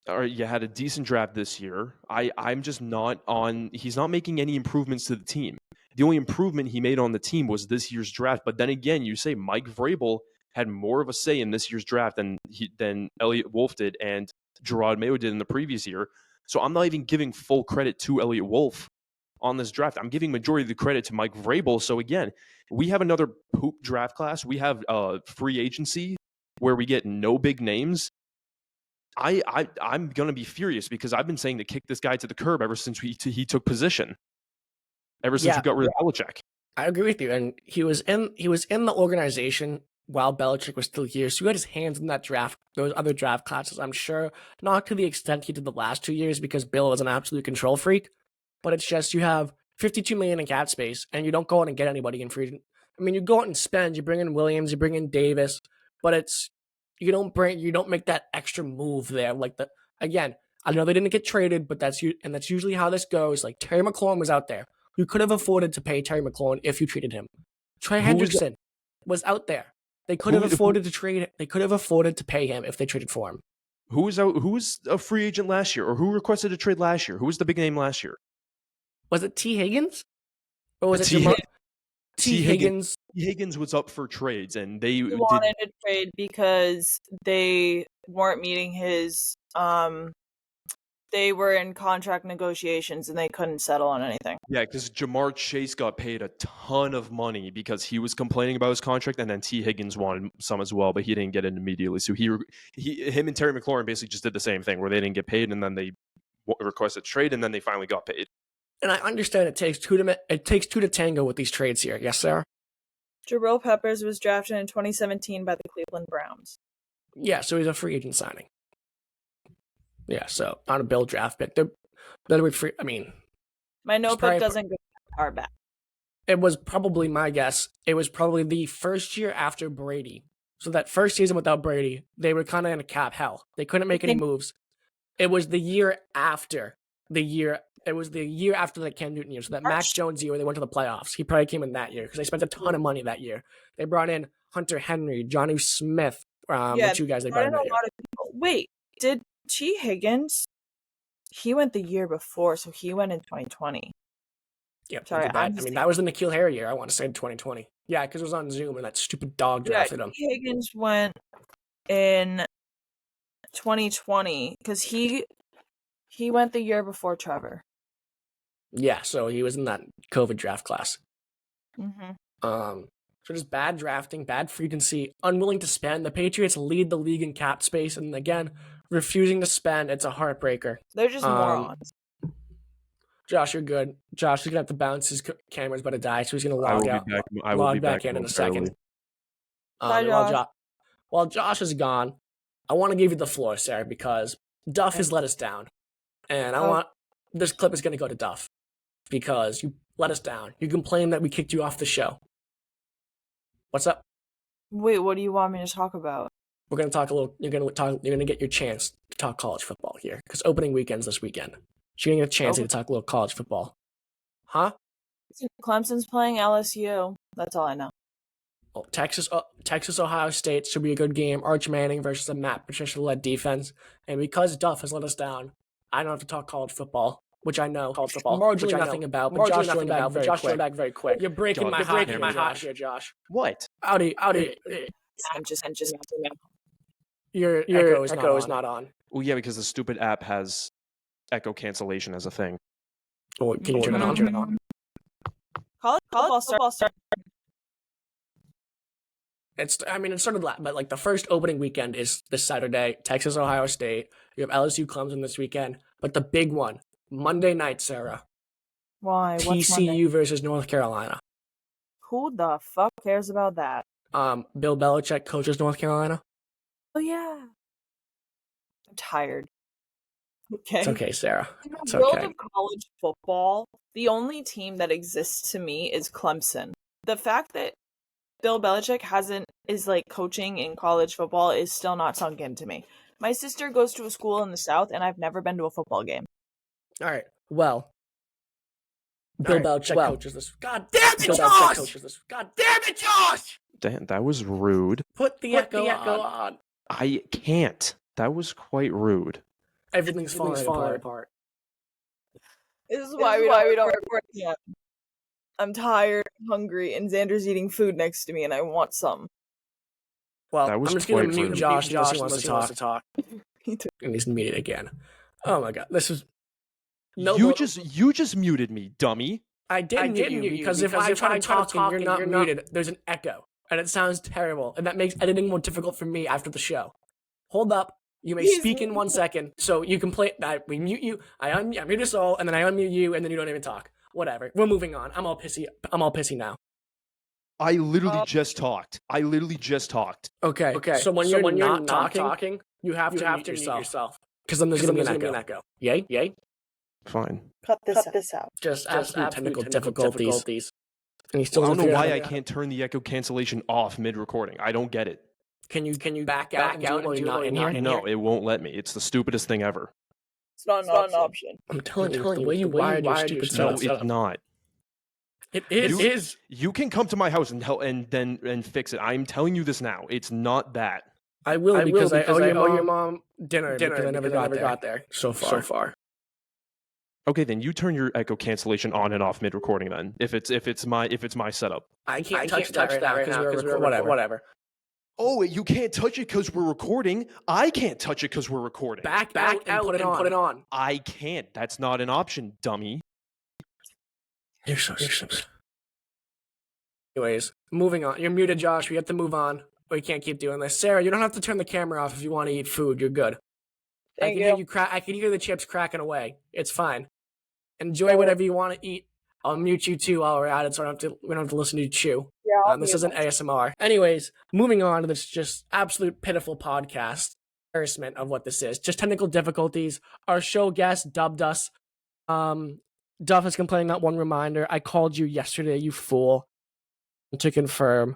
Or you had a decent draft this year. I'm just not on, he's not making any improvements to the team. The only improvement he made on the team was this year's draft. But then again, you say Mike Vrabel had more of a say in this year's draft than Elliott Wolf did and Gerard Mayo did in the previous year. So I'm not even giving full credit to Elliott Wolf on this draft. I'm giving majority of the credit to Mike Vrabel. So again, we have another poop draft class. We have free agency where we get no big names. I'm going to be furious because I've been saying to kick this guy to the curb ever since he took position. Ever since we got rid of Belichick. I agree with you. And he was in the organization while Belichick was still here. So he had his hands in that draft, those other draft classes, I'm sure. Not to the extent he did the last 2 years because Bill was an absolute control freak. But it's just you have $52 million in cap space and you don't go out and get anybody in free. I mean, you go out and spend, you bring in Williams, you bring in Davis, but it's you don't make that extra move there. Again, I know they didn't get traded, but that's usually how this goes. Like Terry McLaurin was out there. You could have afforded to pay Terry McLaurin if you traded him. Trey Hendrickson was out there. They could have afforded to trade. They could have afforded to pay him if they traded for him. Who was a free agent last year, or who requested a trade last year? Who was the big name last year? Was it T. Higgins? Or was it T. Higgins? T. Higgins was up for trades, and they wanted to trade because they weren't meeting his. They were in contract negotiations and they couldn't settle on anything. Yeah, because Jamar Chase got paid a ton of money because he was complaining about his contract, and then T. Higgins wanted some as well, but he didn't get it immediately. So him and Terry McLaurin basically just did the same thing, where they didn't get paid, and then they requested trade, and then they finally got paid. And I understand it takes two to tango with these trades here. Yes, Sarah? Jabril Peppers was drafted in 2017 by the Cleveland Browns. Yeah, so he's a free agent signing. Yeah, so on a Bill draft pick. They're free. I mean, my notebook doesn't go that far back. It was probably my guess. It was probably the first year after Brady. So that first season without Brady, they were kind of in a cap hell. They couldn't make any moves. It was the year after the year. It was the year after the Cam Newton year. So that Mac Jones year, where they went to the playoffs. He probably came in that year because they spent a ton of money that year. They brought in Hunter Henry, Johnny Smith, the two guys they brought in that year. Wait, did T. Higgins? He went the year before, so he went in 2020. Yeah, sorry. That was the N'Keal Harry year. I want to say in 2020. Yeah, because it was on Zoom and that stupid dog drafted him. T. Higgins went in 2020 because he went the year before Trevor. Yeah, so he was in that COVID draft class. Mm-hmm. So just bad drafting, bad free agency, unwilling to spend. The Patriots lead the league in cap space, and again, refusing to spend. It's a heartbreaker. They're just morons. Josh, you're good. Josh is gonna have to bounce. His camera's about to die, so he's gonna log back in a second. While Josh is gone, I want to give you the floor, Sarah, because Duff has let us down, and I want this clip is gonna go to Duff because you let us down. You complained that we kicked you off the show. What's up? Wait, what do you want me to talk about? We're gonna talk a little. You're gonna get your chance to talk college football here because opening weekend's this weekend. So you're gonna get a chance to talk a little college football, huh? Clemson's playing LSU. That's all I know. Oh, Texas, Ohio State should be a good game. Arch Manning versus a Matt Patricia-led defense, and because Duff has let us down, I don't have to talk college football, which I know marginally nothing about. But Josh joined back very quick. You're breaking my heart here, Josh. What? Howdy. I'm just. Your echo is not on. Well, yeah, because the stupid app has echo cancellation as a thing. Oh, can you turn it on? College football start. It started, but like the first opening weekend is this Saturday. Texas, Ohio State. You have LSU, Clemson this weekend, but the big one, Monday night, Sarah. Why? TCU versus North Carolina. Who the fuck cares about that? Bill Belichick coaches North Carolina. Oh yeah. I'm tired. Okay. It's okay, Sarah. In the world of college football, the only team that exists to me is Clemson. The fact that Bill Belichick is coaching in college football is still not sunk into me. My sister goes to a school in the South, and I've never been to a football game. All right. Well, Bill Belichick coaches this. God damn it, Josh! God damn it, Josh! Damn, that was rude. Put the echo on. I can't. That was quite rude. Everything's falling apart. This is why we don't record yet. I'm tired, hungry, and Xander's eating food next to me, and I want some. Well, I'm just going to mute Josh unless he wants to talk. And he's muted again. Oh my god, this is... You just muted me, dummy. I didn't mute you because if I try to talk and you're not muted, there's an echo, and it sounds terrible, and that makes editing more difficult for me after the show. Hold up. You may speak in 1 second, so you can play... we mute you, I mute us all, and then I unmute you, and then you don't even talk. Whatever. We're moving on. I'm all pissy now. I literally just talked. Okay. So when you're not talking, you have to mute yourself. Because then there's going to be an echo. Yay? Fine. Cut this out. Just absolute technical difficulties. And I don't know why I can't turn the echo cancellation off mid-recording. I don't get it. Can you back out while you're not in here? No, it won't let me. It's the stupidest thing ever. It's not an option. I'm telling you, the way you wired your stupid setup. No, it's not. It is. You can come to my house and help and fix it. I'm telling you this now. It's not that. I will because I owe your mom dinner because I never got there so far. Okay, then you turn your echo cancellation on and off mid-recording. Then, if it's my setup, I can't touch that right now because we're whatever. Oh, you can't touch it because we're recording. I can't touch it because we're recording. Back out and put it on. I can't. That's not an option, dummy. You're so stupid. Anyways, moving on. You're muted, Josh. We have to move on. We can't keep doing this. Sarah, you don't have to turn the camera off if you want to eat food. You're good. I can hear the chips cracking away. It's fine. Enjoy whatever you want to eat. I'll mute you too while we're at it, so we don't have to listen to you chew. Yeah, this isn't ASMR. Anyways, moving on to this just absolute pitiful podcast. Embarrassment of what this is. Just technical difficulties. Our show guest dubbed us Duff is complaining that one reminder. I called you yesterday, you fool, to confirm,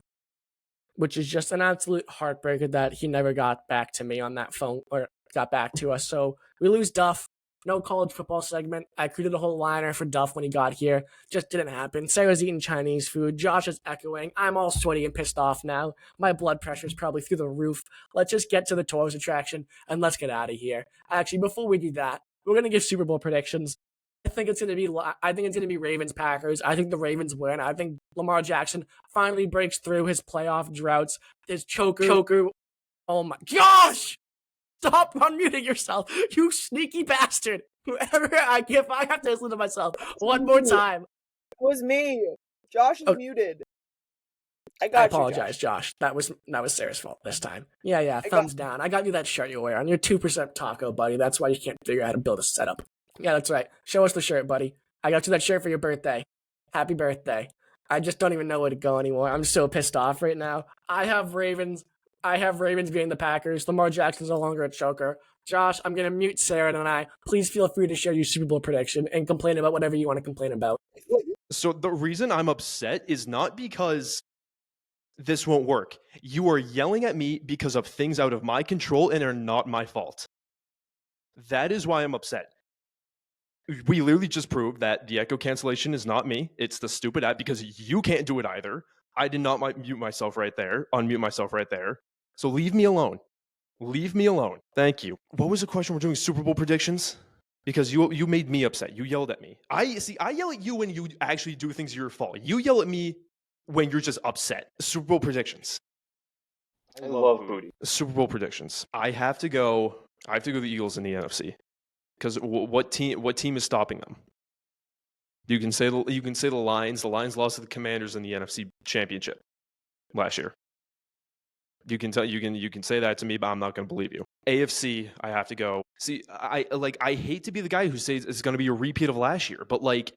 which is just an absolute heartbreaker that he never got back to me on that phone or got back to us. So we lose Duff. No college football segment. I created a whole liner for Duff when he got here. Just didn't happen. Sarah's eating Chinese food. Josh is echoing. I'm all sweaty and pissed off now. My blood pressure is probably through the roof. Let's just get to the tourist attraction and let's get out of here. Actually, before we do that, we're gonna give Super Bowl predictions. I think it's gonna be Ravens Packers. I think the Ravens win. I think Lamar Jackson finally breaks through his playoff droughts. His choker. Oh my gosh! Stop unmuting yourself, you sneaky bastard! If I have to listen to myself one more time. It was me. Josh is muted. I apologize, Josh. That was Sarah's fault this time. Yeah. Thumbs down. I got you that shirt you're wearing. You're 2% taco, buddy. That's why you can't figure out how to build a setup. Yeah, that's right. Show us the shirt, buddy. I got you that shirt for your birthday. Happy birthday. I just don't even know where to go anymore. I'm so pissed off right now. I have Ravens beating the Packers. Lamar Jackson's no longer a choker. Josh, I'm going to mute Sarah tonight. Please feel free to share your Super Bowl prediction and complain about whatever you want to complain about. So the reason I'm upset is not because this won't work. You are yelling at me because of things out of my control and are not my fault. That is why I'm upset. We literally just proved that the echo cancellation is not me. It's the stupid app because you can't do it either. I did not unmute myself right there. So leave me alone. Leave me alone. Thank you. What was the question? We're doing Super Bowl predictions? Because you made me upset. You yelled at me. I yell at you when you actually do things your fault. You yell at me when you're just upset. Super Bowl predictions. I love booty. Super Bowl predictions. I have to go the Eagles in the NFC. Because what team is stopping them? You can say the Lions. The Lions lost to the Commanders in the NFC Championship last year. You can say that to me, but I'm not going to believe you. AFC, I have to go. See, I hate to be the guy who says it's going to be a repeat of last year, but like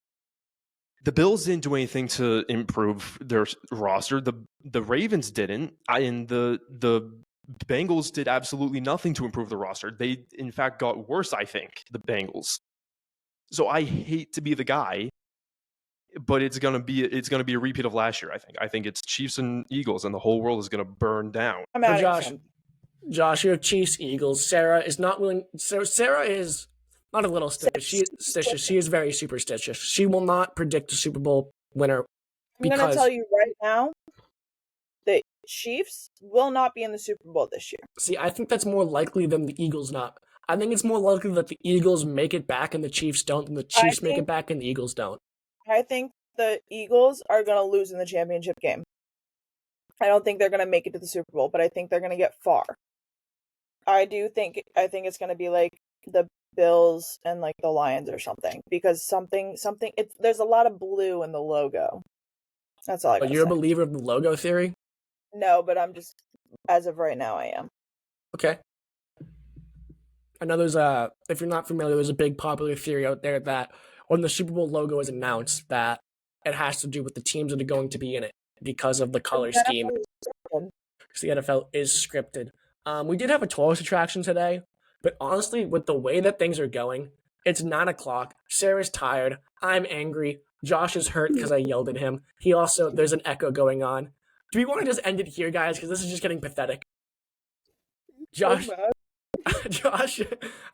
the Bills didn't do anything to improve their roster. The Ravens didn't, and the Bengals did absolutely nothing to improve the roster. They in fact got worse, I think, the Bengals. So I hate to be the guy, but it's gonna be a repeat of last year. I think it's Chiefs and Eagles, and the whole world is gonna burn down. I'm out Josh, you're Chiefs, Eagles. Sarah is not willing. So Sarah is not a little superstitious. She is very superstitious. She will not predict a Super Bowl winner. I'm gonna tell you right now, the Chiefs will not be in the Super Bowl this year. See, I think that's more likely than the Eagles not. I think it's more likely that the Eagles make it back and the Chiefs don't, than the Chiefs make it back and the Eagles don't. I think the Eagles are going to lose in the championship game. I don't think they're going to make it to the Super Bowl, but I think they're going to get far. I think it's going to be like the Bills and like the Lions or something, because there's a lot of blue in the logo. That's all I got. But you're a believer of the logo theory? No, but I'm just, as of right now, I am. Okay. I know if you're not familiar, there's a big popular theory out there that when the Super Bowl logo is announced, that it has to do with the teams that are going to be in it because of the color scheme. Because the NFL is scripted. We did have a tourist attraction today, but honestly, with the way that things are going, it's 9 o'clock. Sarah's tired. I'm angry. Josh is hurt because I yelled at him. There's an echo going on. Do we want to just end it here, guys? Because this is just getting pathetic. Josh,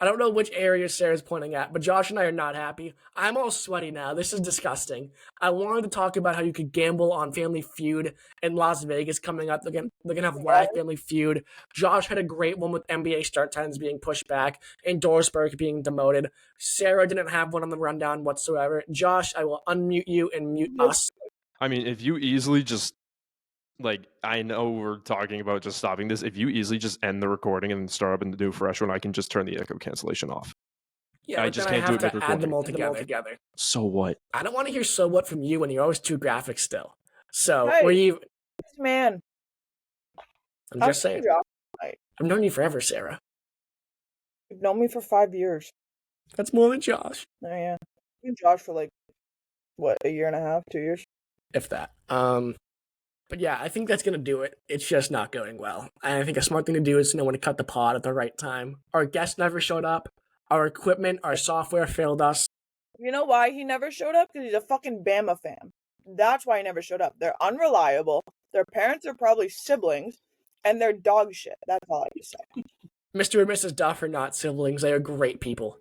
I don't know which area Sarah's pointing at, but Josh and I are not happy. I'm all sweaty now. This is disgusting. I wanted to talk about how you could gamble on Family Feud in Las Vegas coming up. They're gonna have live Family Feud. Josh had a great one with NBA start times being pushed back and Dorsberg being demoted. Sarah didn't have one on the rundown whatsoever. Josh, I will unmute you and mute us. I mean, if you easily just I know we're talking about just stopping this. If you easily just end the recording and start up in the new fresh one, I can just turn the echo cancellation off. Yeah, I just can't do it mid-recording. Add them all together. So what? I don't want to hear so what from you when you're always too graphic still. So, hey, man. I'm just saying. I've known you forever, Sarah. You've known me for 5 years. That's more than Josh. Oh, yeah. I've been Josh for a year and a half, 2 years? If that. But yeah, I think that's going to do it. It's just not going well. And I think a smart thing to do is to know when to cut the pod at the right time. Our guest never showed up. Our equipment, our software failed us. You know why he never showed up? Because he's a fucking Bama fan. That's why he never showed up. They're unreliable. Their parents are probably siblings, and they're dog shit. That's all I have to say. Mr. and Mrs. Duff are not siblings. They are great people.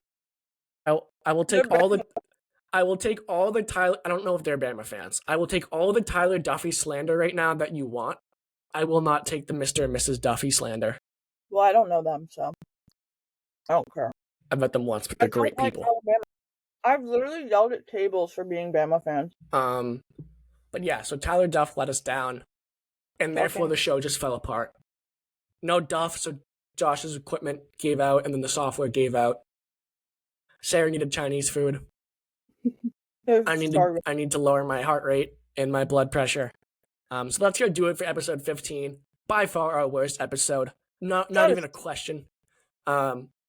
I will take They're all the Tyler. I don't know if they're Bama fans. I will take all the Tyler Duffy slander right now that you want. I will not take the Mr. and Mrs. Duffy slander. Well, I don't know them, so I don't care. I met them once, but they're great people. Alabama. I've literally yelled at tables for being Bama fans. But yeah, so Tyler Duff let us down, and therefore the show just fell apart. No Duff, so Josh's equipment gave out, and then the software gave out. Sara needed Chinese food. I need to lower my heart rate and my blood pressure. So that's gonna do it for episode 15. By far our worst episode. Not even a question.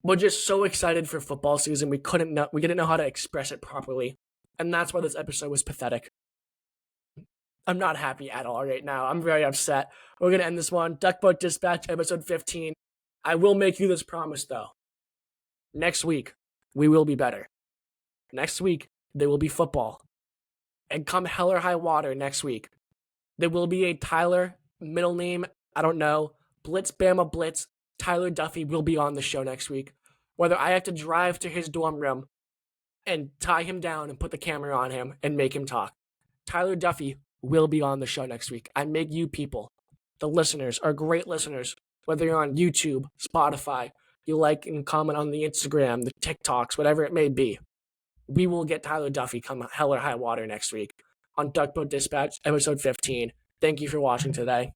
We're just so excited for football season. We didn't know how to express it properly, and that's why this episode was pathetic. I'm not happy at all right now. I'm very upset. We're gonna end this one. Duckboat Dispatch, episode 15. I will make you this promise though. Next week, we will be better. Next week, there will be football. And come hell or high water next week, there will be a Tyler, middle name, I don't know, Blitz Bama Blitz. Tyler Duffy will be on the show next week. Whether I have to drive to his dorm room and tie him down and put the camera on him and make him talk. Tyler Duffy will be on the show next week. I make you people, the listeners, are great listeners, whether you're on YouTube, Spotify, you like and comment on the Instagram, the TikToks, whatever it may be. We will get Tyler Duffy come hell or high water next week on Duckboat Dispatch, episode 15. Thank you for watching today.